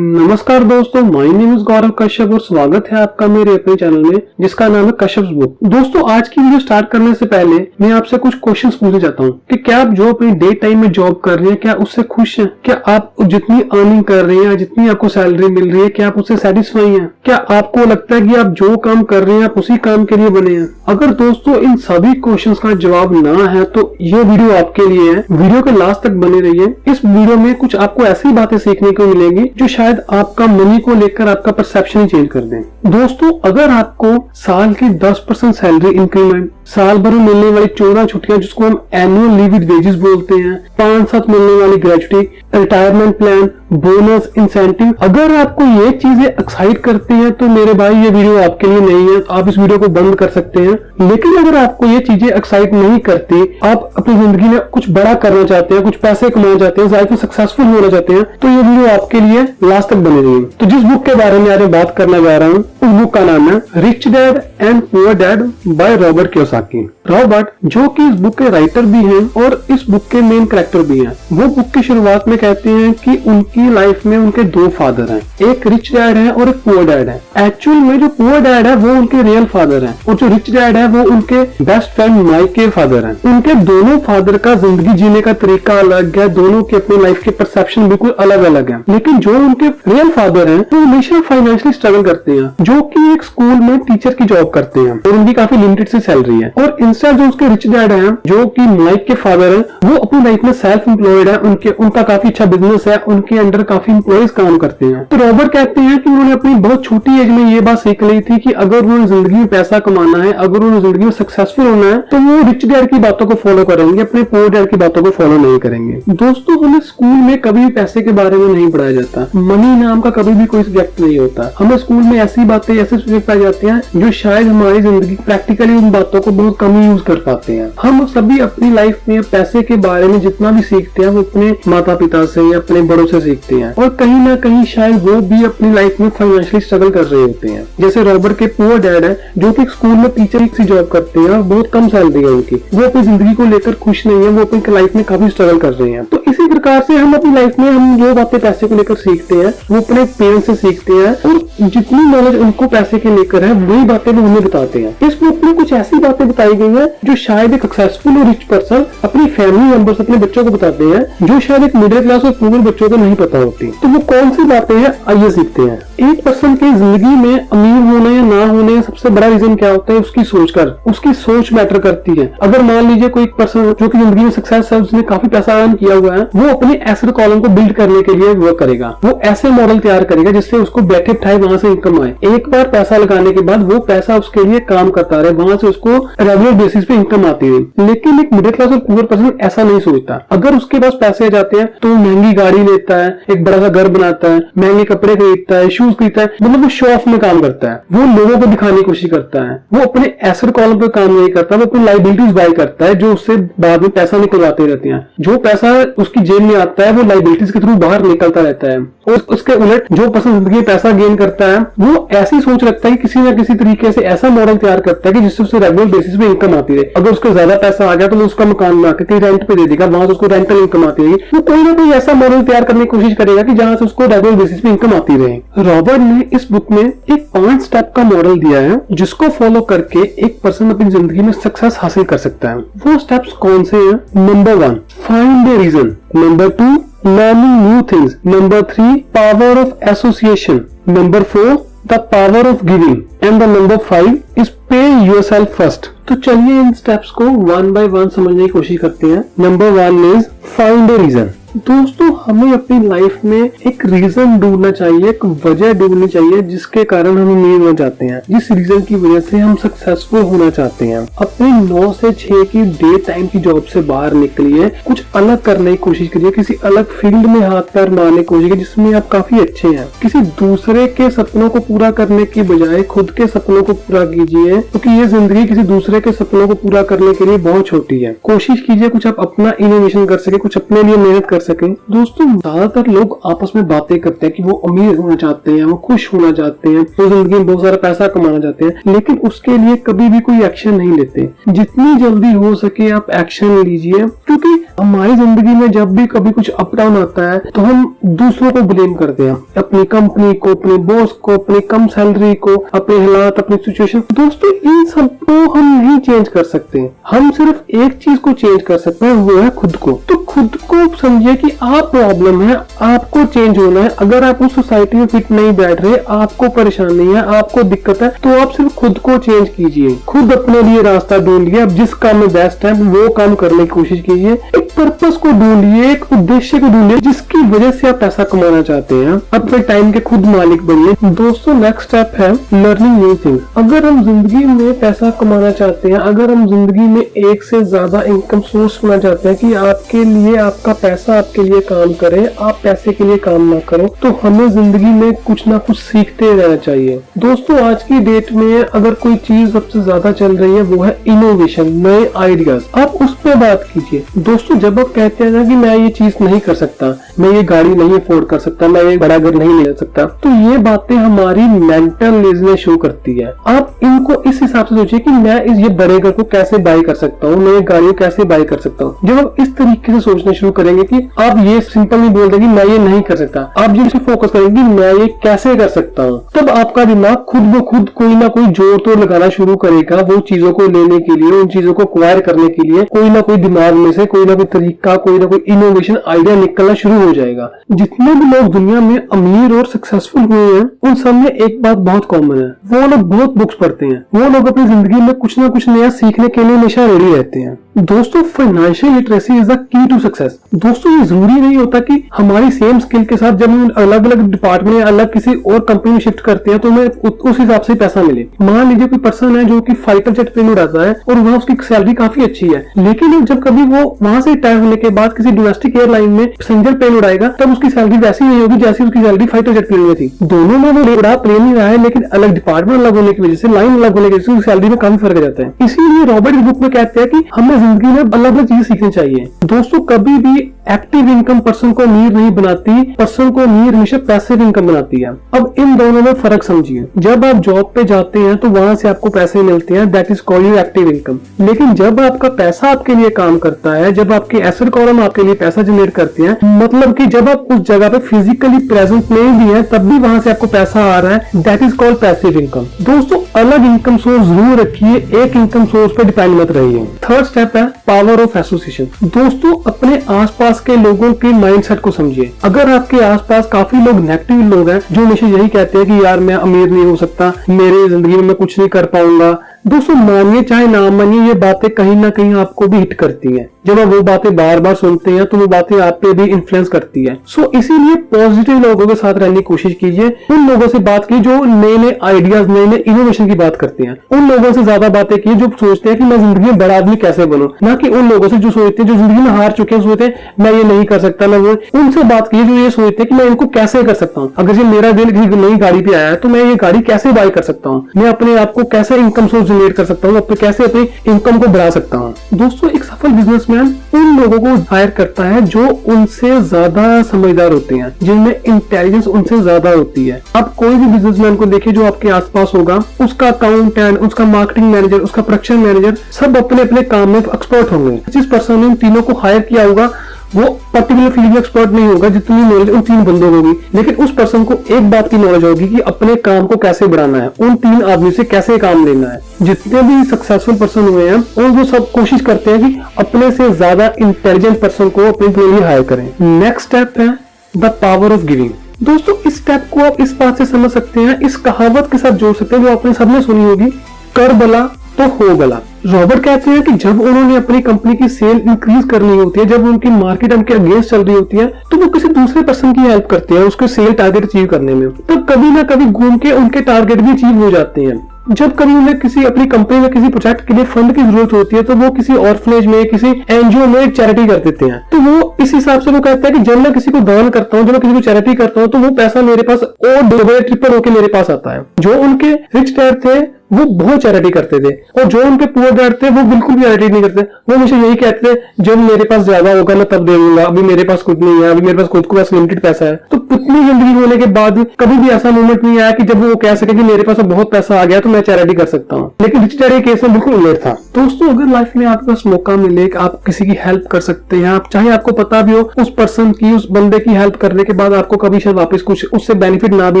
नमस्कार दोस्तों, my name is गौरव कश्यप और स्वागत है आपका मेरे अपने चैनल में जिसका नाम है कश्यप्स बुक। दोस्तों, आज की वीडियो स्टार्ट करने से पहले मैं आपसे कुछ क्वेश्चंस पूछना चाहता हूँ कि क्या आप जो अपनी डे टाइम में जॉब कर रहे हैं क्या उससे खुश हैं? क्या आप जितनी अर्निंग कर रहे हैं, जितनी आपको सैलरी मिल रही है, क्या आप उससे सेटिस्फाई हैं? क्या आपको लगता है कि आप जो काम कर रहे हैं आप उसी काम के लिए बने हैं? अगर दोस्तों इन सभी क्वेश्चंस का जवाब ना है तो ये वीडियो आपके लिए है। वीडियो के लास्ट तक बने रहिए। इस वीडियो में कुछ आपको ऐसी बातें सीखने को मिलेंगी जो शायद आपका मनी को लेकर आपका परसेप्शन ही चेंज कर दें। दोस्तों, अगर आपको साल की 10% सैलरी इंक्रीमेंट, साल भर में मिलने वाली 14 छुट्टियां जिसको हम एनुअल लीव विद वेजेस बोलते हैं, 5-7 मिलने वाली gratuity, retirement plan, bonus, incentive, अगर आपको ये चीजें एक्साइट करती हैं तो मेरे भाई ये वीडियो आपके लिए नहीं है। तो आप इस वीडियो को बंद कर सकते हैं। लेकिन अगर आपको ये चीजें एक्साइट नहीं करती, आप अपनी जिंदगी में कुछ बड़ा करना चाहते हैं, कुछ पैसे कमाना चाहते हैं, लाइफ में सक्सेसफुल होना चाहते हैं, तो ये वीडियो आपके लिए लास्ट तक बने रहिए। तो जिस बुक के बारे में आज मैं बात करने जा रहा हूँ उस बुक का नाम है rich dad and poor dad by Robert Kiyosaki. Robert जो कि इस बुक के राइटर भी हैं और इस बुक के मेन कैरेक्टर भी हैं, वो बुक की शुरुआत में कहते हैं कि उनकी लाइफ में उनके 2 फादर हैं, एक रिच डैड है और एक पुअर डैड है। एक्चुअल में जो पुअर डैड है वो उनके रियल फादर हैं और जो रिच डैड है वो उनके बेस्ट फ्रेंड माइक के फादर हैं। उनके दोनों फादर का जिंदगी जीने का तरीका अलग है, दोनों की अपनी लाइफ के परसेप्शन बिल्कुल अलग अलग है। लेकिन जो उनके रियल फादर हैं वो हमेशा फाइनेंशियली स्ट्रगल करते हैं, जो कि एक स्कूल में टीचर की जॉब करते हैं और उनकी काफी लिमिटेड सी सैलरी है। और इंस्टेड जो उसके रिच डैड हैं, जो कि माइक के फादर हैं, वो अपनी लाइफ में सेल्फ एम्प्लॉयड है, उनका काफी अच्छा बिजनेस है, उनके अंडर काफी एम्प्लॉयज काम करते हैं। तो रॉबर्ट कहते हैं कि उन्होंने अपनी बहुत छोटी एज में ये बात सीख ली थी कि अगर उन्होंने जिंदगी में पैसा कमाना है, अगर उन्होंने जिंदगी में सक्सेसफुल होना है तो वो रिच डैड की बातों को फॉलो करेंगे, अपने पुअर डैड की बातों को फॉलो नहीं करेंगे। दोस्तों, हमें स्कूल में कभी भी पैसे के बारे में नहीं पढ़ाया जाता। मनी नाम का कभी भी कोई सब्जेक्ट नहीं होता। हमें स्कूल में ऐसी बातें, ऐसे सब्जेक्ट पाए जाते हैं जो शायद हमारी जिंदगी प्रैक्टिकली उन बातों को बहुत कम यूज कर पाते हैं। हम सभी अपनी लाइफ में पैसे के बारे में जितना भी सीखते हैं वो अपने माता पिता से या अपने बड़ों से सीखते हैं और कहीं ना कहीं शायद वो भी अपनी लाइफ में फाइनेंशियली स्ट्रगल कर रहे होते हैं। जैसे रॉबर्ट के पुअर डैड है जो कि स्कूल में टीचर की जॉब करते हैं और बहुत कम सैलरी है उनकी, वो अपनी जिंदगी को लेकर खुश नहीं है, वो अपनी लाइफ में काफी स्ट्रगल कर रहे हैं। तो इसी प्रकार से हम अपनी लाइफ में हम जो बातें पैसे को लेकर सीखते हैं वो अपने पेरेंट्स से सीखते हैं और जितनी नॉलेज उनको पैसे के लेकर है वही बातें वो हमें बताते हैं। इस बुक में कुछ ऐसी बातें बताई गई है जो शायद एक सक्सेसफुल और रिच पर्सन अपनी फैमिली मेंबर्स, अपने बच्चों को बताते हैं जो शायद एक मिडिल क्लास और पुअर बच्चों को नहीं पता होती। तो वो कौन सी बातें हैं आइए सीखते हैं। एक पर्सन की जिंदगी में अमीर होने या ना होने सबसे बड़ा रीजन क्या होता है? उसकी सोच मैटर करती है। अगर मान लीजिए कोई पर्सन जो कि जिंदगी में सक्सेस है, उसने काफी पैसा अर्न किया हुआ है, वो अपने एसेट कॉलम को बिल्ड करने के लिए वर्क करेगा। वो ऐसे मॉडल तैयार करेगा जिससे उसको बैठे बिठाए वहां से इनकम आए। एक बार पैसा लगाने के बाद वो पैसा उसके लिए काम करता रहे, वहां से उसको रेगुलर बेसिस पे इनकम आती है। लेकिन एक मिडिल क्लास और पुअर पर्सन ऐसा नहीं सोचता। अगर उसके पास पैसे आ जाते हैं तो महंगी गाड़ी लेता है, एक बड़ा सा घर बनाता है, महंगे कपड़े खरीदता है, शूज खरीदता है, मतलब वो शो ऑफ में काम करता है, वो लोगों को दिखाने की कोशिश करता है, वो अपने एसेट कॉलम पे काम नहीं करता, वो अपनी लाइबिलिटीज बाय करता है जो उससे बाद में पैसा निकलवाते रहते हैं। जो पैसा उसकी जेब में आता है वो लाइबिलिटीज के थ्रू बाहर निकलता रहता है। और उसके उलट जो पर्सन जिंदगी में पैसा गेन करता है वो ऐसी सोच रखता है कि किसी न किसी तरीके से ऐसा मॉडल तैयार करता है कि जिससे उससे रेगुलर बेसिस पे इनकम आती रहे। अगर उसको ज्यादा पैसा आ गया तो वो उसका मकान बना के रेंट पे दे देगा, वहां से उसको रेंटल इनकम आती रहेगी। वो कोई ना कोई ऐसा मॉडल तैयार करने की कोशिश करेगा कि जहां से उसको रेगुलर बेसिस पे इनकम आती रहे। रॉबर्ट ने इस बुक में एक 5 स्टेप का मॉडल दिया है जिसको फॉलो करके एक पर्सन अपनी जिंदगी में सक्सेस हासिल कर सकता है। वो स्टेप्स कौन से हैं? Number 1, find the reason. Number 2, learning new things. Number 3, power of association. Number 4, the power of giving. And the number 5 is pay yourself first. तो चलिए इन स्टेप्स को 1 by 1 समझने की कोशिश करते हैं। Number 1 is find a reason. दोस्तों, हमें अपनी लाइफ में एक रीजन ढूंढना चाहिए, एक वजह ढूंढनी चाहिए जिसके कारण हम अमीर होना चाहते हैं, जिस रीजन की वजह से हम सक्सेसफुल होना चाहते हैं। अपनी 9 से 6 की डे टाइम की जॉब से बाहर निकलिए, कुछ अलग करने की कोशिश करिए, किसी अलग फील्ड में हाथ पैर मारने की कोशिश करिए जिसमें आप काफी अच्छे हैं। किसी दूसरे के सपनों को पूरा करने की बजाय खुद के सपनों को पूरा कीजिए, क्योंकि ये जिंदगी किसी दूसरे के सपनों को पूरा करने के लिए बहुत छोटी है। कोशिश कीजिए कुछ आप अपना इनोवेशन कर सके, कुछ अपने लिए मेहनत कर सकें। दोस्तों ज्यादातर लोग आपस में बातें करते हैं कि वो अमीर होना चाहते हैं, वो खुश होना चाहते हैं, वो जिंदगी में बहुत सारा पैसा कमाना चाहते हैं, लेकिन उसके लिए कभी भी कोई एक्शन नहीं लेते। जितनी जल्दी हो सके आप एक्शन लीजिए, क्योंकि हमारी जिंदगी में जब भी कभी कुछ अप डाउन आता है तो हम दूसरों को ब्लेम करते हैं, अपनी कंपनी को, अपने बॉस को, अपनी कम सैलरी को, अपने हालात, अपनी सिचुएशन। दोस्तों इन सबको हम नहीं चेंज कर सकते, हम सिर्फ एक चीज को चेंज कर सकते हैं, वो है खुद को। तो खुद को समझिए कि आप प्रॉब्लम है, आपको चेंज होना है। अगर आप उस सोसाइटी में फिट नहीं बैठ रहे, आपको परेशानी है, आपको दिक्कत है, तो आप सिर्फ खुद को चेंज कीजिए, खुद अपने लिए रास्ता ढूंढिए। अब जिस काम में बेस्ट है वो काम करने की कोशिश कीजिए, एक पर्पस को ढूंढिए, एक उद्देश्य को ढूंढिए जिसकी वजह से आप पैसा कमाना चाहते हैं। अपने टाइम के खुद मालिक बनिए। दोस्तों नेक्स्ट स्टेप है लर्निंग न्यू थिंग्स। अगर हम जिंदगी में पैसा कमाना चाहते हैं, अगर हम जिंदगी में एक से ज्यादा इनकम सोर्स होना चाहते हैं कि आपके लिए आपका पैसा आपके लिए काम करे, आप पैसे के लिए काम ना करो, तो हमें जिंदगी में कुछ ना कुछ सीखते रहना चाहिए। दोस्तों आज की डेट में अगर कोई चीज सबसे ज्यादा चल रही है वो है इनोवेशन, नए आइडियाज। आप उस पर बात कीजिए। दोस्तों जब आप कहते हैं ना कि मैं ये चीज नहीं कर सकता, मैं ये गाड़ी नहीं अफोर्ड कर सकता, मैं ये बड़ा घर नहीं ले सकता, तो ये बातें हमारी मेंटल लेजीनेस शो करती है। आप इनको इस हिसाब से सोचिए कि मैं ये बड़े घर को कैसे बाय कर सकता हूँ, मैं ये गाड़ी को कैसे बाय कर सकता हूँ। जब आप इस तरीके से सोचना शुरू करेंगे कि आप ये सिंपल नहीं बोल रहे कि मैं ये नहीं कर सकता, आप जब इसे फोकस करेंगे मैं ये कैसे कर सकता हूँ, तब आपका दिमाग खुद ब खुद कोई ना कोई जोर तोड़ लगाना शुरू करेगा वो चीजों को लेने के लिए, उन चीजों को एक्वायर करने के लिए। कोई ना कोई दिमाग में से कोई ना कोई तरीका, कोई ना कोई इनोवेशन आइडिया निकलना शुरू हो जाएगा। जितने भी लोग दुनिया में अमीर और सक्सेसफुल हुए हैं उन सब में एक बात बहुत कॉमन है, वो लोग बहुत बुक्स पढ़ते हैं, वो लोग अपनी जिंदगी में कुछ ना कुछ नया सीखने के लिए हमेशा रेडी रहते हैं। दोस्तों financial literacy is the key to success. दोस्तों ये जरूरी नहीं होता कि हमारी सेम स्किल के साथ जब हम अलग अलग डिपार्टमेंट या अलग किसी और कंपनी में शिफ्ट करते हैं तो हमें उस हिसाब से पैसा मिले। मान लीजिए कोई पर्सन है जो कि फाइटर जेट प्लेन उड़ाता है और वहाँ उसकी सैलरी काफी अच्छी है, लेकिन जब कभी वो वहां से रिटायर होने के बाद किसी डोमेस्टिक एयरलाइन में पैसेंजर प्लेन उड़ाएगा तब उसकी सैलरी वैसी नहीं होगी जैसी उसकी सैलरी फाइटर जेट प्लेन में थी। दोनों में वो उड़ा प्लेन ही रहा है, लेकिन अलग डिपार्टमेंट अलग होने की वजह से, लाइन अलग होने की वजह से उसकी सैलरी में काफी फर्क आ जाता है। इसीलिए रॉबर्ट इस बुक में कहते हैं कि हमें जिंदगी में अलग अलग चीजें सीखनी चाहिए। दोस्तों कभी भी एक्टिव इनकम पर्सन को अमीर नहीं बनाती, पर्सन को अमीर हमेशा पैसिव इनकम बनाती है। अब इन दोनों में फर्क समझिए। जब आप जॉब पे जाते हैं तो वहां से आपको पैसे मिलते हैं, that is called active income. लेकिन जब आपका पैसा आपके लिए काम करता है, जब आपके एसेट कॉलम आपके लिए पैसा जनरेट करते हैं, मतलब कि जब आप उस जगह पे फिजिकली प्रेजेंट नहीं भी है तब भी वहां से आपको पैसा आ रहा है, that is called passive income. दोस्तों अलग इनकम सोर्स जरूर रखिए, एक इनकम सोर्स पे डिपेंड मत रहिए। थर्ड स्टेप है पावर ऑफ एसोसिएशन। दोस्तों अपने आसपास के लोगों के माइंडसेट को समझिए। अगर आपके आसपास काफी लोग नेगेटिव लोग हैं जो हमेशा यही कहते हैं कि यार मैं अमीर नहीं हो सकता, मेरी जिंदगी में मैं कुछ नहीं कर पाऊंगा, दोस्तों मानिए चाहे ना मानिए ये बातें कहीं ना कहीं आपको भी हिट करती हैं। जब आप वो बातें बार बार सुनते हैं तो वो बातें आप पे भी इन्फ्लुएंस करती है। सो इसीलिए पॉजिटिव लोगों के साथ रहने की कोशिश कीजिए। उन लोगों से बात कीजिए जो नए नए आइडियाज, नए नए इनोवेशन की बात करते हैं। उन लोगों से ज्यादा बातें कीजिए जो सोचते हैं कि मैं जिंदगी में बड़ा आदमी कैसे बनूं, ना कि उन लोगों से जो सोचते हैं, जो जिंदगी में हार चुके हैं, सोचते हैं मैं ये नहीं कर सकता, मैं वो। उनसे बात कीजिए जो ये सोचते हैं कि मैं इनको कैसे कर सकता हूँ। अगर ये मेरा दिल नई गाड़ी पे आया है तो मैं ये गाड़ी कैसे बाय कर सकता हूँ, मैं अपने आप को कैसे इनकम सोर्स जनरेट कर सकता हूँ, कैसे अपनी इनकम को बढ़ा सकता हूँ। दोस्तों एक सफल बिजनेसमैन उन लोगों को हायर करता है जो उनसे ज्यादा समझदार होते हैं, जिनमें इंटेलिजेंस उनसे ज्यादा होती है। आप कोई भी बिजनेसमैन को देखिए जो आपके आसपास होगा, उसका अकाउंटेंट, उसका मार्केटिंग मैनेजर, उसका प्रोडक्शन मैनेजर, सब अपने अपने काम में एक्सपर्ट होंगे। जिस पर्सन ने इन तीनों को हायर किया होगा वो पर्टिकुलर फील्ड में एक्सपर्ट नहीं होगा, जितनी नॉलेज उन तीन बंदों को होगी, लेकिन उस पर्सन को एक बात की नॉलेज होगी कि अपने काम को कैसे बढ़ाना है, उन तीन आदमी से कैसे काम लेना है। जितने भी सक्सेसफुल पर्सन हुए हैं और वो सब कोशिश करते हैं कि अपने से ज्यादा इंटेलिजेंट पर्सन को अपने लिए हायर करें। नेक्स्ट स्टेप है द पावर ऑफ गिविंग। दोस्तों इस स्टेप को आप इस बात से समझ सकते हैं, इस कहावत के साथ जोड़ सकते हैं जो आपने सबने सुनी होगी, कर भला तो हो भला। रॉबर्ट कहते हैं कि जब उन्होंने अपनी कंपनी की सेल इंक्रीज करनी होती है, जब उनकी मार्केट उनके अगेंस्ट चल रही होती है, तो वो किसी दूसरे पर्सन की हेल्प करते हैं उसके सेल टारगेट अचीव करने में। तो कभी ना कभी घूम के उनके टारगेट भी अचीव हो जाते हैं। जब कभी उन्हें किसी अपनी कंपनी में किसी प्रोजेक्ट के लिए फंड की जरूरत होती है तो वो किसी ऑर्फनेज में, किसी एनजीओ में एक चैरिटी कर देते हैं। तो वो इस हिसाब से वो कहता है कि जब मैं किसी को दान करता हूँ, जब मैं किसी को चैरिटी करता हूँ, तो वो पैसा मेरे पास और डबल ट्रिपल होकर मेरे पास आता है। जो उनके रिच डैड थे वो बहुत चैरिटी करते थे, और जो उनके पुअर डैड थे वो बिल्कुल भी चैरिटी नहीं करते। वो मुझे यही कहते थे जब मेरे पास ज्यादा होगा मैं तब दे दूंगा, अभी मेरे पास कुछ नहीं है, अभी मेरे पास खुद को बस लिमिटेड पैसा है। तो इतनी जिंदगी होने के बाद कभी भी ऐसा मोमेंट नहीं आया कि जब वो कह सके कि मेरे पास बहुत पैसा आ गया तो मैं चैरिटी कर सकता हूँ। लेकिन रिच डैड के केस में बिल्कुल उलट था। दोस्तों, अगर लाइफ में आपके पास मौका मिले कि आप किसी की हेल्प कर सकते हैं, आप चाहे आपको पता भी हो उस पर्सन की, उस बंदे की हेल्प करने के बाद आपको कभी शायद वापस कुछ उससे बेनिफिट ना भी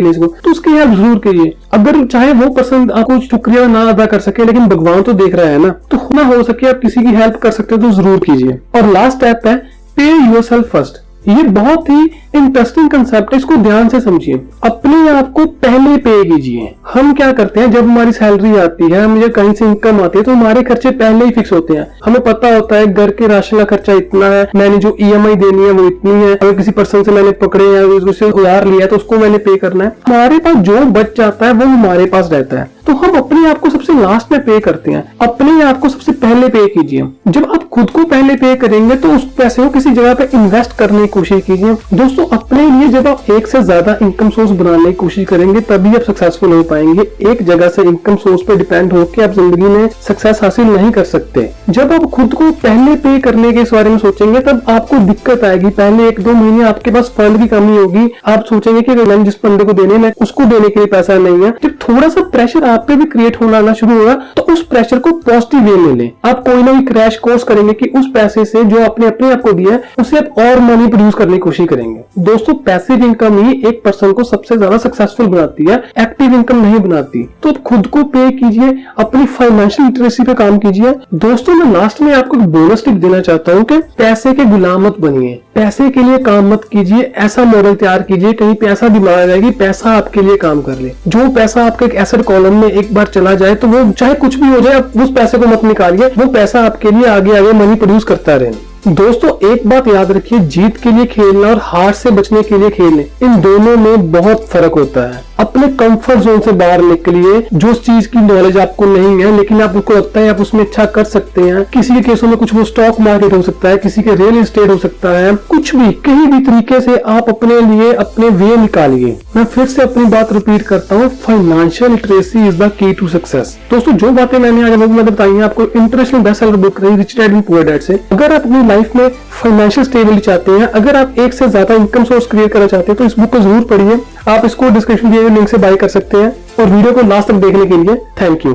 ले सको, तो उसकी हेल्प जरूर कीजिए। अगर चाहे वो पर्सन आपको शुक्रिया ना अदा कर सके, लेकिन भगवान तो देख रहा है ना, तो ना हो सके आप किसी की हेल्प कर सकते हो तो जरूर कीजिए। और लास्ट स्टेप है पे योरसेल्फ फर्स्ट। ये बहुत ही इंटरेस्टिंग कंसेप्ट है, इसको ध्यान से समझिए। अपने आप को पहले पे कीजिए। हम क्या करते हैं, जब हमारी सैलरी आती है, हमें कहीं से इनकम आती है, तो हमारे खर्चे पहले ही फिक्स होते हैं। हमें पता होता है घर के राशन का खर्चा इतना है, मैंने जो ईएमआई देनी है वो इतनी है, अगर किसी पर्सन से मैंने पकड़े हैं, उससे उधार लिया है तो उसको मैंने पे करना है। हमारे पास जो बच जाता है वो हमारे पास रहता है, तो हम अपने आप को सबसे लास्ट में पे करते हैं। अपने आप को सबसे पहले पे कीजिए। जब आप खुद को पहले पे करेंगे तो उस पैसे को किसी जगह पे इन्वेस्ट करने की कोशिश कीजिए। दोस्तों, अपने लिए जब आप एक से ज्यादा इनकम सोर्स बनाने की कोशिश करेंगे तभी आप सक्सेसफुल हो पाएंगे। एक जगह से इनकम सोर्स पे डिपेंड होकर आप जिंदगी में सक्सेस हासिल नहीं कर सकते। जब आप खुद को पहले पे करने के इस बारे में सोचेंगे तब आपको दिक्कत आएगी। पहले 1-2 महीने आपके पास फंड की कमी होगी, आप सोचेंगे कि मैंने जिस बंदे को देने मैं उसको देने के लिए पैसा नहीं है। जब थोड़ा सा प्रेशर आप पे भी क्रिएट होना आना शुरू होगा तो उस प्रेशर को पॉजिटिव वे में लें। आप कोई ना कोई क्रैश कोर्स करेंगे कि उस पैसे से जो आपने अपने आप को दिया है उससे आप और मनी प्रोड्यूस करने की कोशिश करेंगे। दोस्तों, पैसिव इनकम ही एक पर्सन को सबसे ज्यादा सक्सेसफुल बनाती है, एक्टिव इनकम नहीं बनाती। तो खुद को पे कीजिए, अपनी फाइनेंशियल लिटरेसी पे काम कीजिए। दोस्तों, मैं लास्ट में आपको बोनस टिप देना चाहता हूँ कि पैसे के गुलाम मत बनिए, पैसे के लिए काम मत कीजिए। ऐसा मॉडल तैयार कीजिए कहीं पे ऐसा दिमाग आएगी पैसा आपके लिए काम कर ले। जो पैसा आपके एक एसेट कॉलम में एक बार चला जाए तो वो चाहे कुछ भी हो जाए, आप उस पैसे को मत निकालिए, वो पैसा आपके लिए आगे आगे मनी प्रोड्यूस करता रहे। दोस्तों, एक बात याद रखिए, जीत के लिए खेलना और हार से बचने के लिए खेलने, इन दोनों में बहुत फर्क होता है। अपने कंफर्ट जोन से बाहर निकलिए। जो चीज की नॉलेज आपको नहीं है लेकिन आपको लगता है आप उसमें अच्छा कर सकते हैं, किसी के केसों में कुछ वो स्टॉक मार्केट हो सकता है, किसी के रियल एस्टेट हो सकता है, कुछ भी कहीं भी तरीके से आप अपने लिए अपने वे निकालिए। मैं फिर से अपनी बात रिपीट करता हूँ, financial literacy is the key to success. दोस्तों, जो बातें मैंने आज आपको बताई है, आपको इंटरनेशनल बेस्ट सेलर बुक रही rich dad and poor dad से, अगर आप अपनी लाइफ में फाइनेंशियल स्टेबिलिटी चाहते हैं, अगर आप एक से ज्यादा इनकम सोर्स क्रिएट करना चाहते हैं तो इस बुक को जरूर पढ़िए। आप इसको डिस्क्रिप्शन दिए गए लिंक से बाय कर सकते हैं। और वीडियो को लास्ट तक देखने के लिए थैंक यू।